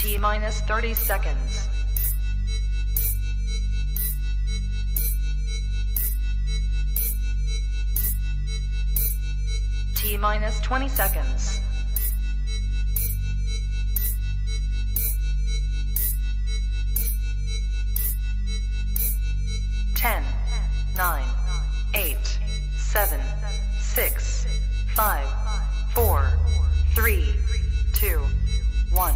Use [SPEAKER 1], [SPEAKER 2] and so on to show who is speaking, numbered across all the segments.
[SPEAKER 1] T-minus 30 seconds. T-minus 20 seconds. Ten, 9, 8, 7, 6, 5, 4, 3, 2, 1.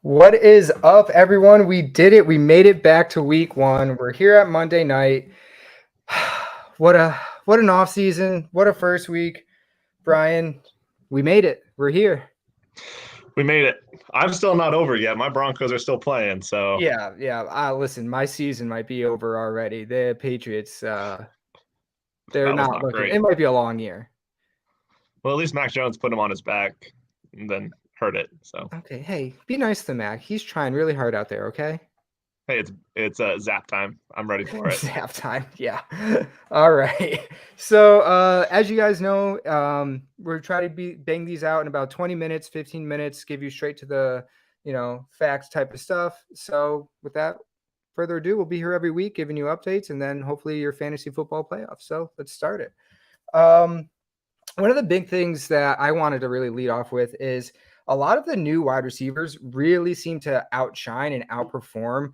[SPEAKER 2] What is up, everyone? We did it. We made it back to week one. We're here at Monday night. What an off season. What a first week. Brian, we made it. We're here.
[SPEAKER 3] We made it. I'm still not over yet. My Broncos are still playing. So
[SPEAKER 2] yeah. Listen, my season might be over already. The Patriots, they're not looking.
[SPEAKER 3] Great.
[SPEAKER 2] It might be a long year.
[SPEAKER 3] Well, at least Mac Jones put him on his back and then hurt it. So
[SPEAKER 2] okay, hey, be nice to Mac. He's trying really hard out there. Okay.
[SPEAKER 3] Hey, it's zap time. I'm ready for it.
[SPEAKER 2] Zap time, yeah. All right. So as you guys know, we're trying to bang these out in about 20 minutes, 15 minutes, give you straight to the, facts type of stuff. So with that further ado, we'll be here every week giving you updates and then hopefully your fantasy football playoffs. So let's start it. One of the big things that I wanted to really lead off with is a lot of the new wide receivers really seem to outshine and outperform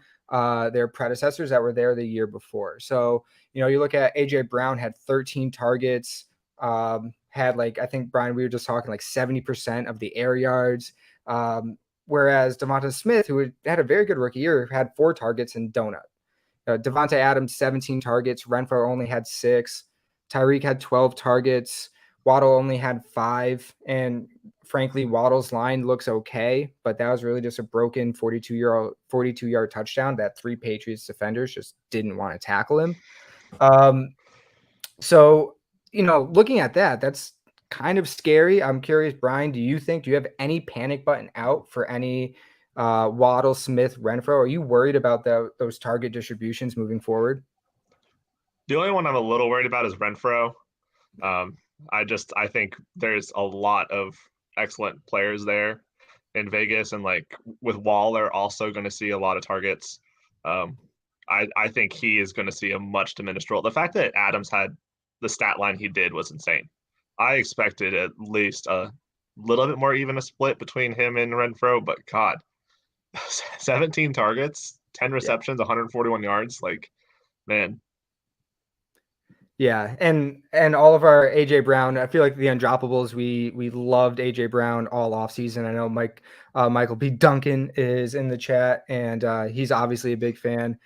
[SPEAKER 2] their predecessors that were there the year before. So, you look at AJ Brown had 13 targets, had I think, Brian, we were just talking 70% of the air yards. Whereas Devonta Smith, who had a very good rookie year, had 4 targets and donut. Devonta Adams, 17 targets. Renfrow only had 6. Tyreek had 12 targets. Waddle only had 5. And frankly, Waddle's line looks okay, but that was really just a broken 42-yard touchdown that 3 Patriots defenders just didn't want to tackle him. So, looking at that, that's kind of scary. I'm curious, Brian, do you have any panic button out for any Waddle, Smith, Renfrow? Are you worried about those target distributions moving forward?
[SPEAKER 3] The only one I'm a little worried about is Renfrow. I think there's a lot of excellent players there in Vegas, and with Waller also going to see a lot of targets. I think he is going to see a much diminished role. The fact that Adams had the stat line he did was insane. I expected at least a little bit more even a split between him and Renfrow, but God, 17 targets, 10 receptions, 141 yards, man.
[SPEAKER 2] Yeah, and all of our AJ Brown, I feel like the undroppables, we loved AJ Brown all offseason. I know Michael B. Duncan is in the chat, and he's obviously a big fan.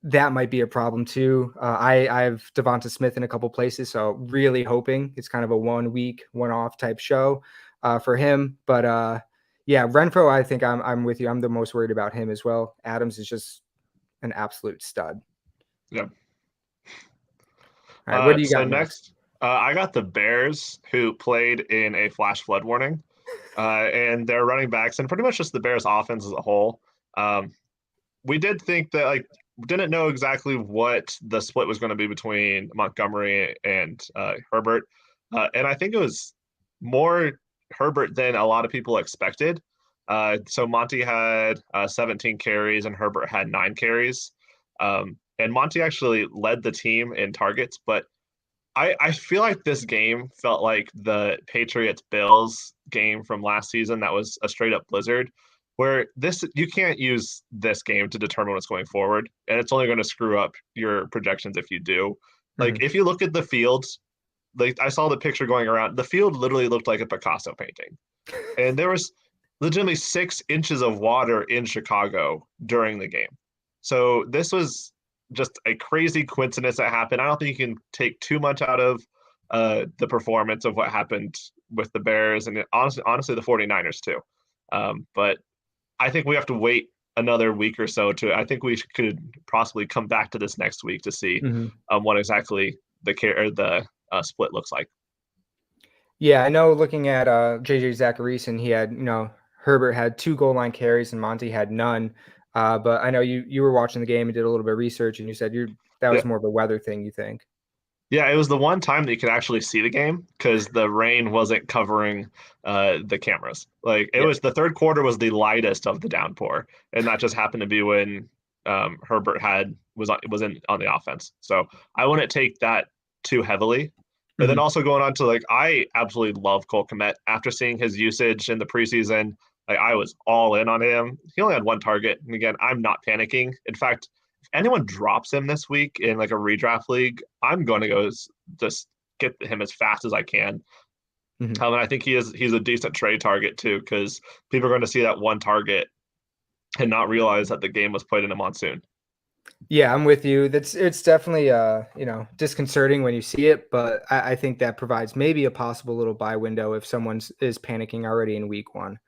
[SPEAKER 2] That might be a problem too. I have Devonta Smith in a couple places, so really hoping it's kind of a 1 week, one-off type show for him. But yeah, Renfrow, I think I'm with you. I'm the most worried about him as well. Adams is just an absolute stud.
[SPEAKER 3] Yep.
[SPEAKER 2] All right, what do you got
[SPEAKER 3] next? I got the Bears, who played in a flash flood warning, and their running backs, and pretty much just the Bears offense as a whole. We did think that didn't know exactly what the split was going to be between Montgomery and Herbert, and I think it was more Herbert than a lot of people expected. So Monty had 17 carries and Herbert had 9 carries. And Monty actually led the team in targets, but I feel like this game felt like the Patriots-Bills game from last season that was a straight-up blizzard, where you can't use this game to determine what's going forward, and it's only going to screw up your projections if you do. If you look at the fields, I saw the picture going around, the field literally looked like a Picasso painting. And there was legitimately 6 inches of water in Chicago during the game. So this was just a crazy coincidence that happened. I don't think you can take too much out of the performance of what happened with the Bears and honestly the 49ers too. But I think we have to wait another week or so I think we could possibly come back to this next week to see what exactly the split looks like.
[SPEAKER 2] Yeah, I know looking at JJ Zachariason, he had, Herbert had 2 goal line carries and Monty had none. But I know you were watching the game and did a little bit of research, and you said that was more of a weather thing, you think?
[SPEAKER 3] Yeah, it was the one time that you could actually see the game because the rain wasn't covering the cameras. Like it
[SPEAKER 2] Yeah.
[SPEAKER 3] was the third quarter was the lightest of the downpour, and that just happened to be when Herbert was on the offense. So I wouldn't take that too heavily. And then
[SPEAKER 2] Mhm.
[SPEAKER 3] also going on to like I absolutely love Cole Kmet after seeing his usage in the preseason. Like I was all in on him. He only had one target, and again, I'm not panicking. In fact, anyone drops him this week in like a redraft league, I'm going to go just get him as fast as I can.
[SPEAKER 2] Mhm.
[SPEAKER 3] And I think he's a decent trade target too because people are going to see that one target and not realize that the game was played in a monsoon.
[SPEAKER 2] Yeah, I'm with you. It's definitely disconcerting when you see it, but I think that provides maybe a possible little buy window if someone's is panicking already in week one.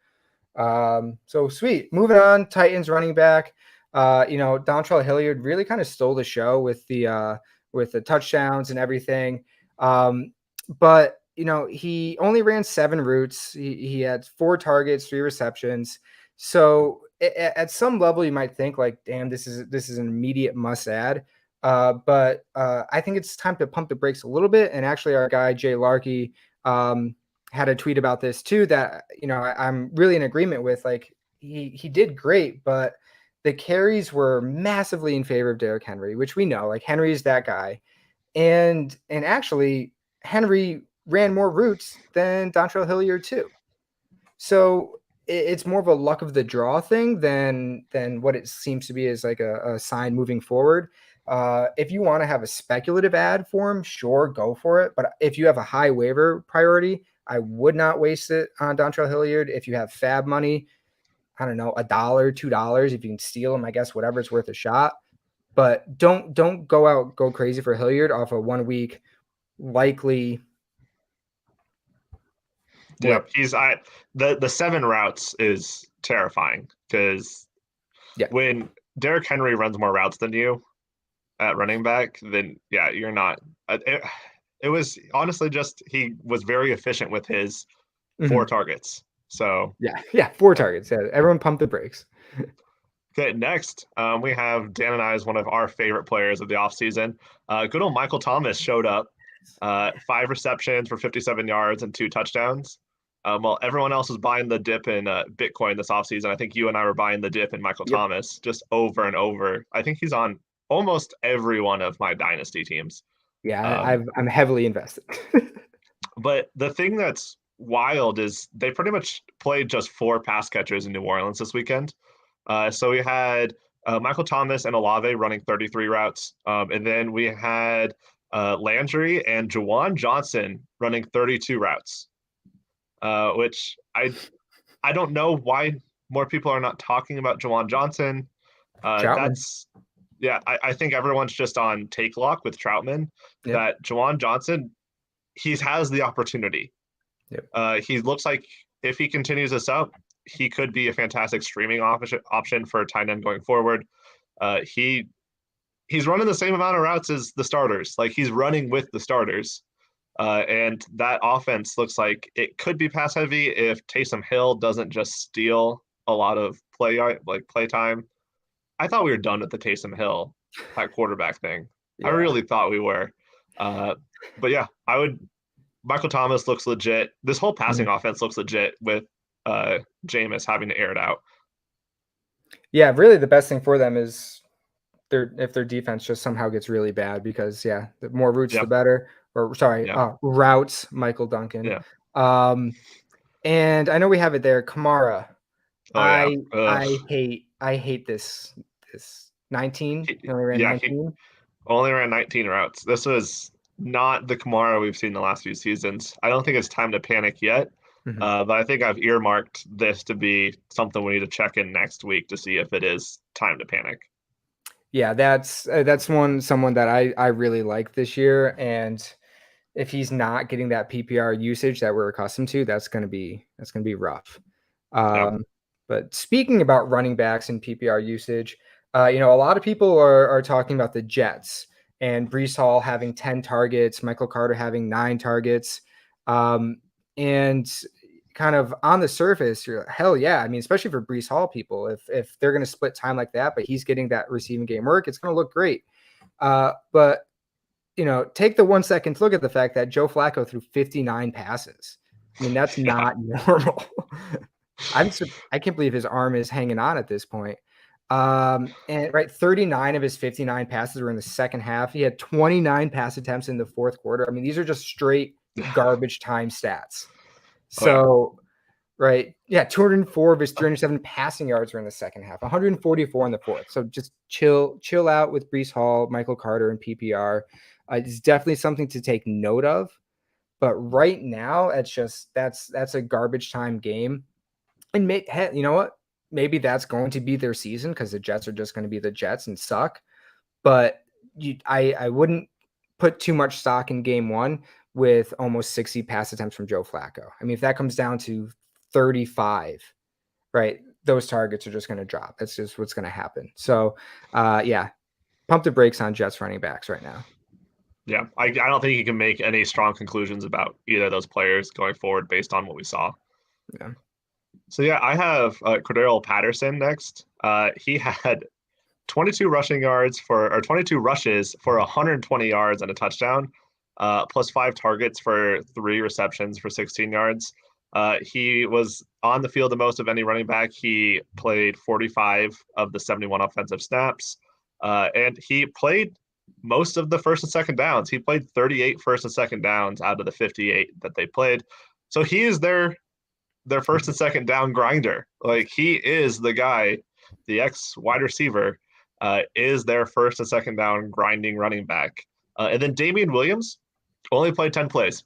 [SPEAKER 2] So sweet. Moving on, Titans running back. Dontrell Hilliard really kind of stole the show with the touchdowns and everything. But he only ran 7 routes. He had 4 targets, 3 receptions. So at some level, you might think like, damn, this is an immediate must add. But I think it's time to pump the brakes a little bit. And actually, our guy Jay Larkey had a tweet about this too that I'm really in agreement with. Like he did great, but the carries were massively in favor of Derrick Henry, which we know. Like Henry's that guy, and actually Henry ran more routes than Dontrell Hilliard too. So it's more of a luck of the draw thing than what it seems to be as like a sign moving forward. If you want to have a speculative ad for him, sure, go for it. But if you have a high waiver priority, I would not waste it on Dontrell Hilliard. If you have fab money, I don't know, $1, $2, if you can steal him, I guess whatever, it's worth a shot. But don't go crazy for Hilliard off a 1 week likely
[SPEAKER 3] Yeah,
[SPEAKER 2] blip.
[SPEAKER 3] the 7 routes is terrifying because
[SPEAKER 2] Yeah.
[SPEAKER 3] when Derrick Henry runs more routes than you at running back, then yeah, you're not. It was honestly just he was very efficient with his 4 targets. So
[SPEAKER 2] Yeah, 4 targets. Yeah, everyone pump the brakes.
[SPEAKER 3] okay, next we have Dan and I as one of our favorite players of the offseason. Good old Michael Thomas showed up. 5 receptions for 57 yards and 2 touchdowns. While everyone else was buying the dip in Bitcoin this offseason, I think you and I were buying the dip in Michael
[SPEAKER 2] Yep.
[SPEAKER 3] Thomas just over and over. I think he's on almost every one of my dynasty teams.
[SPEAKER 2] Yeah,
[SPEAKER 3] Um,
[SPEAKER 2] I'm heavily invested.
[SPEAKER 3] but the thing that's wild is they pretty much played just 4 pass catchers in New Orleans this weekend. So we had Michael Thomas and Olave running 33 routes. And then we had Landry and Juwan Johnson running 32 routes, which I don't know why more people are not talking about Juwan Johnson.
[SPEAKER 2] Troutman.
[SPEAKER 3] That's yeah, I think everyone's just on take lock with Troutman.
[SPEAKER 2] Yep.
[SPEAKER 3] That Juwan Johnson, he has the opportunity.
[SPEAKER 2] Yep.
[SPEAKER 3] He looks like if he continues this up, he could be a fantastic streaming option for a tight end going forward. He's running the same amount of routes as the starters. Like he's running with the starters. And that offense looks like it could be pass heavy if Taysom Hill doesn't just steal a lot of play time. I thought we were done with the Taysom Hill that quarterback thing. I
[SPEAKER 2] Yeah.
[SPEAKER 3] really thought we were. But yeah, Michael Thomas looks legit. This whole passing offense looks legit with Jameis having to air it out.
[SPEAKER 2] Yeah, really the best thing for them is if their defense just somehow gets really bad because the more routes the
[SPEAKER 3] Yep.
[SPEAKER 2] better. Or sorry,
[SPEAKER 3] Yep.
[SPEAKER 2] routes, Michael Duncan.
[SPEAKER 3] Yeah.
[SPEAKER 2] And I know we have it there. Kamara.
[SPEAKER 3] Oh yeah.
[SPEAKER 2] I hate this 19. He only ran
[SPEAKER 3] He
[SPEAKER 2] 19.
[SPEAKER 3] only ran 19 routes. This was not the Kamara we've seen the last few seasons. I don't think it's time to panic yet. But I think I've earmarked this to be something we need to check in next week to see if it is time to panic.
[SPEAKER 2] Yeah, that's someone that I really like this year, and if he's not getting that PPR usage that we're accustomed to, that's gonna be rough. But speaking about running backs and PPR usage, a lot of people are talking about the Jets and Breece Hall having 10 targets, Michael Carter having 9 targets, and kind of on the surface, you're like, hell yeah. I mean, especially for Breece Hall people, if they're going to split time like that, but he's getting that receiving game work, it's going to look great. But take the 1 second to look at the fact that Joe Flacco threw 59 passes. I mean, that's
[SPEAKER 3] Yeah.
[SPEAKER 2] not normal. I can't believe his arm is hanging on at this point. And right, 39 of his 59 passes were in the second half. He had 29 pass attempts in the fourth quarter. I mean, these are just straight garbage time stats. So, right, 204 of his 307 passing yards were in the second half, 144 in the fourth. So just chill out with Breece Hall, Michael Carter, and PPR. It's definitely something to take note of. But right now, that's a garbage time game. And you know what? Maybe that's going to be their season because the Jets are just going to be the Jets and suck. But I wouldn't put too much stock in game one with almost 60 pass attempts from Joe Flacco. I mean, if that comes down to 35, right, those targets are just going to drop. That's just what's going to happen. So, pump the brakes on Jets running backs right now.
[SPEAKER 3] Yeah, I don't think you can make any strong conclusions about either of those players going forward based on what we saw.
[SPEAKER 2] Yeah.
[SPEAKER 3] So, I have Cordarrelle Patterson next. He had 22 rushes for 120 yards and a touchdown, plus 5 targets for 3 receptions for 16 yards. He was on the field the most of any running back. He played 45 of the 71 offensive snaps, and he played most of the first and second downs. He played 38 first and second downs out of the 58 that they played. So he is their first and second down grinder. Like, he is the guy, the ex-wide receiver, is their first and second down grinding running back. And then Damian Williams only played 10 plays.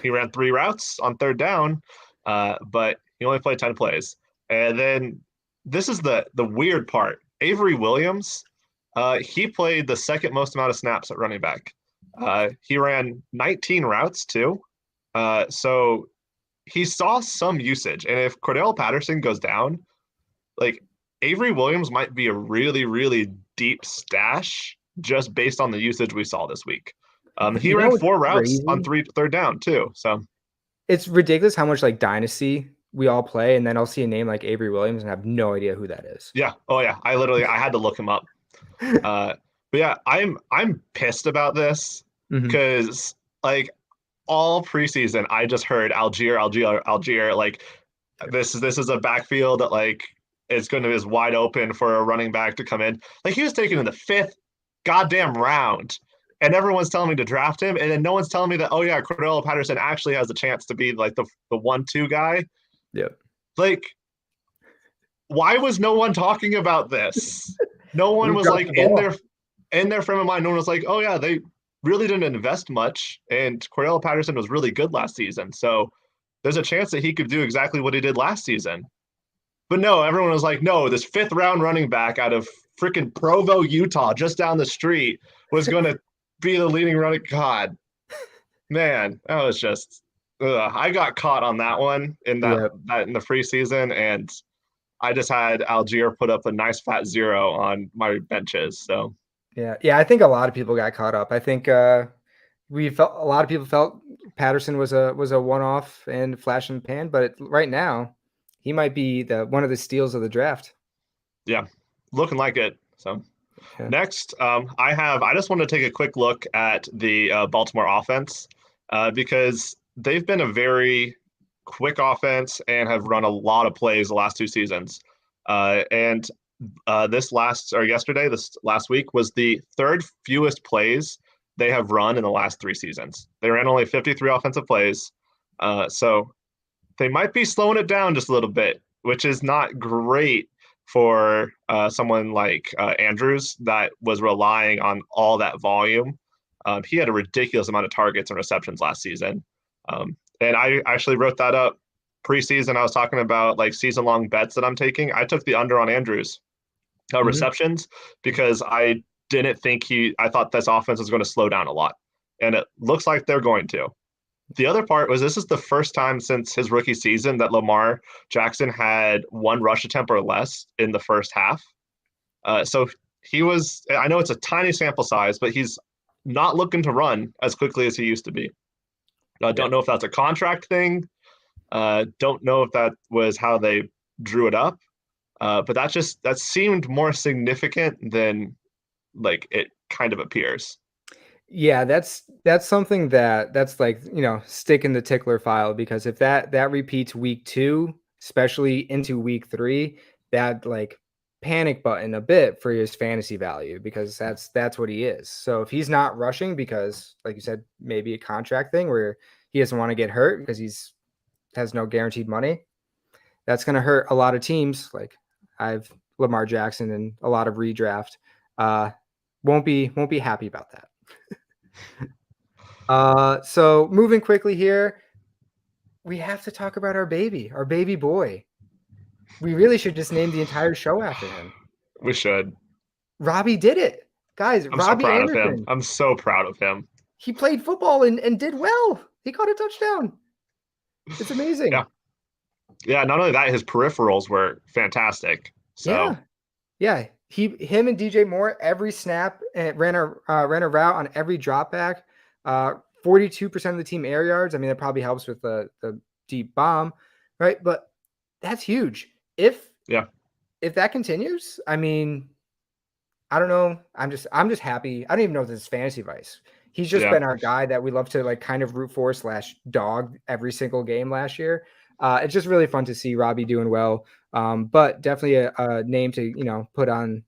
[SPEAKER 3] He ran 3 routes on third down, but he only played 10 plays. And then this is the weird part. Avery Williams, he played the second most amount of snaps at running back. He ran 19 routes too. So he saw some usage. And if Cordarrelle Patterson goes down, like, Avery Williams might be a really, really deep stash just based on the usage we saw this week. He ran 4 routes on third down too. So
[SPEAKER 2] it's ridiculous how much like dynasty we all play, and then I'll see a name like Avery Williams and have no idea who that is.
[SPEAKER 3] Yeah. Oh yeah. I had to look him up. But yeah, I'm pissed about this because like all preseason I just heard Algier. Like, this is a backfield that like is wide open for a running back to come in. Like, he was taken in the 5th goddamn round, and everyone's telling me to draft him, and then no one's telling me that, oh yeah, Cordarrelle Patterson actually has a chance to be like the 1-2 guy.
[SPEAKER 2] Yep.
[SPEAKER 3] Like, why was no one talking about this? No one was like in their frame of mind. No one was like, oh yeah, they really didn't invest much, and Cordarrelle Patterson was really good last season. So there's a chance that he could do exactly what he did last season. But no, everyone was like, no, this 5th round running back out of freaking Provo, Utah, just down the street, was going to be the leading running. God, man, that was just. I got caught on that one in that in the preseason, and I just had Algier put up a nice fat 0 on my benches. So
[SPEAKER 2] yeah, I think a lot of people got caught up. I think a lot of people felt Patterson was a one-off and flash in the pan, but right now he might be one of the steals of the draft.
[SPEAKER 3] Yeah, looking like it. So next, I just want to take a quick look at the Baltimore offense because they've been a very quick offense and have run a lot of plays the last 2 seasons. And this last week was the 3rd fewest plays they have run in the last 3 seasons. They ran only 53 offensive plays. So they might be slowing it down just a little bit, which is not great for someone like Andrews that was relying on all that volume. He had a ridiculous amount of targets and receptions last season. And I actually wrote that up preseason. I was talking about like season-long bets that I'm taking. I took the under on Andrews receptions because I didn't think I thought this offense was going to slow down a lot. And it looks like they're going to. The other part was this is the first time since his rookie season that Lamar Jackson had 1 rush attempt or less in the first half. So I know it's a tiny sample size, but he's not looking to run as quickly as he used to be. I don't know if that's a contract thing. Don't know if that was how they drew it up. But that seemed more significant than like it kind of appears.
[SPEAKER 2] Yeah, that's something that's like, stick in the tickler file, because if that repeats week 2, especially into week 3, that like panic button a bit for his fantasy value, because that's what he is. So if he's not rushing because, like you said, maybe a contract thing where he doesn't want to get hurt because has no guaranteed money, that's going to hurt a lot of teams. Like I've Lamar Jackson and a lot of redraft won't be happy about that. So moving quickly here, we have to talk about our baby boy. We really should just name the entire show after him.
[SPEAKER 3] We should.
[SPEAKER 2] Robbie did it. Guys,
[SPEAKER 3] I'm so
[SPEAKER 2] Robbie
[SPEAKER 3] proud of him.
[SPEAKER 2] Anderson.
[SPEAKER 3] I'm so proud of him.
[SPEAKER 2] He played football and did well. He caught a touchdown. It's amazing.
[SPEAKER 3] Yeah. Yeah, not only that, his peripherals were fantastic. So
[SPEAKER 2] yeah. Him and DJ Moore every snap, and ran a route on every drop back. 42% of the team air yards. I mean, that probably helps with the deep bomb, right? But that's huge. If that continues, I mean, I don't know. I'm just happy. I don't even know if this is fantasy advice. He's just been our guy that we love to like kind of root for / dog every single game last year. It's just really fun to see Robbie doing well. But definitely a name to, put on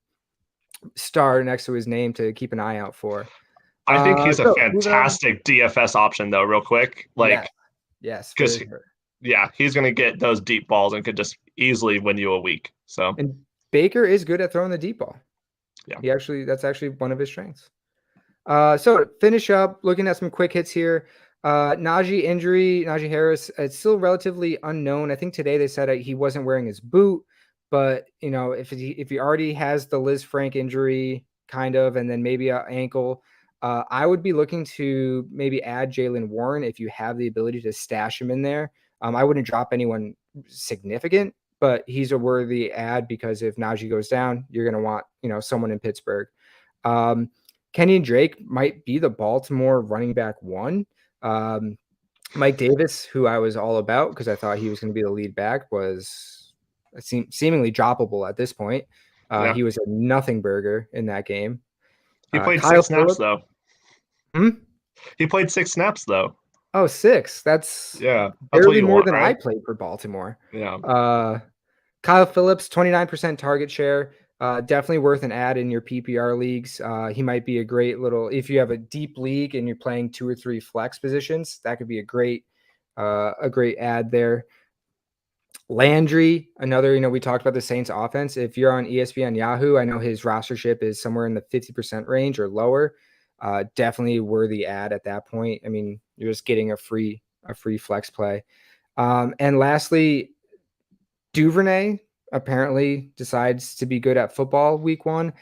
[SPEAKER 2] star next to his name to keep an eye out for.
[SPEAKER 3] I think he's a fantastic DFS option, though, real quick. Like,
[SPEAKER 2] yes,
[SPEAKER 3] because he's going to get those deep balls and could just easily win you a week. So,
[SPEAKER 2] and Baker is good at throwing the deep ball.
[SPEAKER 3] Yeah,
[SPEAKER 2] that's actually one of his strengths. So to finish up, looking at some quick hits here. Najee Harris, it's still relatively unknown. I think today they said he wasn't wearing his boot, but if he already has the Liz Frank injury, kind of, and then maybe an ankle, I would be looking to maybe add Jaylen Warren if you have the ability to stash him in there. I wouldn't drop anyone significant, but he's a worthy add, because if Najee goes down, you're going to want, someone in Pittsburgh. Kenyon Drake might be the Baltimore running back 1. Mike Davis, who I was all about because I thought he was going to be the lead back, was seemingly droppable at this point. He was a nothing burger in that game.
[SPEAKER 3] He played 6 snaps, though. He played 6 snaps, though.
[SPEAKER 2] Oh, 6. That's barely more than I played for Baltimore.
[SPEAKER 3] Yeah.
[SPEAKER 2] Kyle Phillips, 29% target share. Definitely worth an add in your PPR leagues. He might be a great little, if you have a deep league and you're playing 2 or 3 flex positions, that could be a great add there. Landry, another, we talked about the Saints offense. If you're on ESPN Yahoo, I know his rostership is somewhere in the 50% range or lower. Definitely worthy add at that point. I mean, you're just getting a free flex play. And lastly, Duvernay apparently decides to be good at football week 1.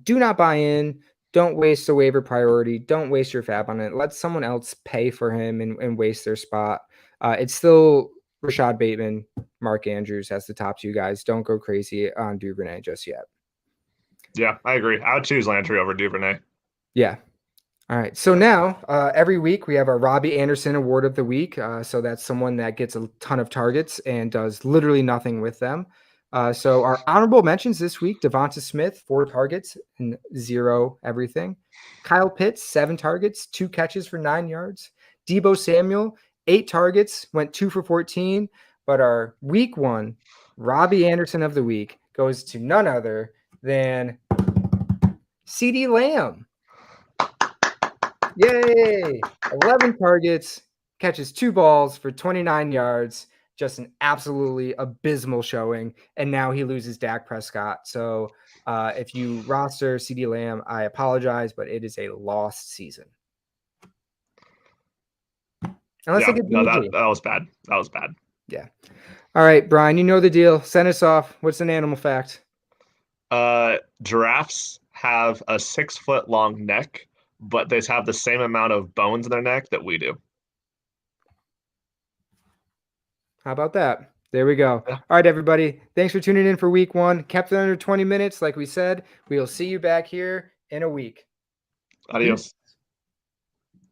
[SPEAKER 2] Do not buy in. Don't waste a waiver priority. Don't waste your fab on it. Let someone else pay for him and waste their spot. It's still Rashad Bateman, Mark Andrews as the top 2 guys. Don't go crazy on Duvernay just yet.
[SPEAKER 3] Yeah, I agree. I would choose Landry over Duvernay.
[SPEAKER 2] Yeah. All right. So now every week we have our Robbie Anderson Award of the Week. So that's someone that gets a ton of targets and does literally nothing with them. So our honorable mentions this week: Devonta Smith, 4 targets and 0 everything. Kyle Pitts, 7 targets, 2 catches for 9 yards. Deebo Samuel, 8 targets, went 2 for 14. But our week 1 Robbie Anderson of the Week goes to none other than CeeDee Lamb. Yay! 11 targets, catches 2 balls for 29 yards. Just an absolutely abysmal showing. And now he loses Dak Prescott. So if you roster CeeDee Lamb, I apologize, but it is a lost season.
[SPEAKER 3] Unless that was bad. That was bad.
[SPEAKER 2] Yeah. All right, Brian, you know the deal. Send us off. What's an animal fact?
[SPEAKER 3] Giraffes have a 6-foot long neck, but they have the same amount of bones in their neck that we do.
[SPEAKER 2] How about that? There we go. Yeah. All right, everybody. Thanks for tuning in for week 1. Kept it under 20 minutes, like we said. We will see you back here in a week.
[SPEAKER 3] Adios.